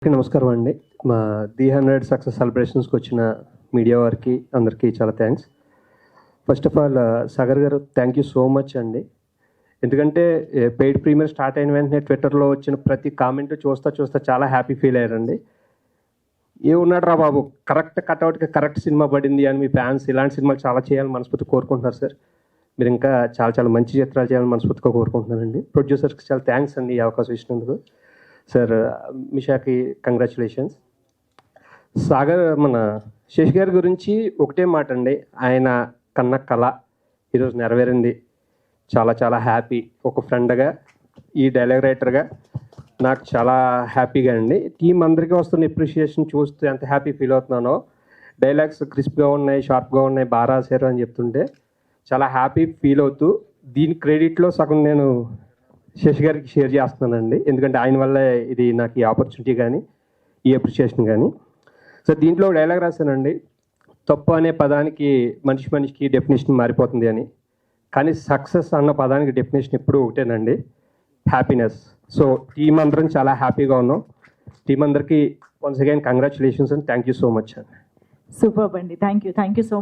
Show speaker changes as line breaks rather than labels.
నమస్కారం అండి. మా ది 100 సక్సెస్ సెలబ్రేషన్స్కి వచ్చిన మీడియా వారికి అందరికీ చాలా thanks. First of all Sagar గారు థ్యాంక్ యూ సో మచ్ అండి. ఎందుకంటే పెయిడ్ ప్రీమియర్ స్టార్ట్ అయిన వెంటనే ట్విట్టర్లో వచ్చిన ప్రతి కామెంట్ చూస్తా చాలా హ్యాపీ ఫీల్ అయ్యారండి. ఏమున్నాడు రా బాబు, కరెక్ట్ కట్అవుట్కి కరెక్ట్ సినిమా పడింది అని మీ ఫ్యాన్స్ ఇలాంటి సినిమాలు చాలా చేయాలని మనస్ఫూర్తిగా కోరుకుంటున్నారు సార్. మీరు ఇంకా చాలా మంచి చిత్రాలు చేయాలని మనస్ఫూర్తిగా కోరుకుంటున్నానండి. ప్రొడ్యూసర్స్కి చాలా థ్యాంక్స్ అండి ఈ అవకాశం ఇచ్చినందుకు. Sir మిషాకి congratulations. సాగర్ మన శేష్ గారి గురించి ఒకటే మాట అండి, ఆయన కన్న కళ ఈరోజు నెరవేరింది. చాలా హ్యాపీ. ఒక ఫ్రెండ్గా, ఈ డైలాగ్ రైటర్గా నాకు చాలా హ్యాపీగా అండి. టీం అందరికీ వస్తున్న ఎప్రిషియేషన్ చూస్తూ ఎంత హ్యాపీ ఫీల్ అవుతున్నానో. డైలాగ్స్ క్రిస్ప్గా ఉన్నాయి, షార్ప్గా ఉన్నాయి, బాగా రాశారు అని చెప్తుంటే చాలా హ్యాపీ ఫీల్ అవుతూ దీని క్రెడిట్లో సగం నేను శేష్ గారికి షేర్ చేస్తున్నానండి. ఎందుకంటే ఆయన వల్ల ఇది నాకు ఈ ఆపర్చునిటీ కానీ ఈ అప్రిషియేషన్ కానీ. సో దీంట్లో డైలాగ్ రాశానండి, తప్పు అనే పదానికి మనిషికి డెఫినేషన్ మారిపోతుంది అని. కానీ సక్సెస్ అన్న పదానికి డెఫినేషన్ ఎప్పుడూ ఒకటేనండి, హ్యాపీనెస్. సో టీం అందరం చాలా హ్యాపీగా ఉన్నాం. టీం అందరికీ once again congratulations and thank you so much అండి.
సూపర్ అండి. Thank you so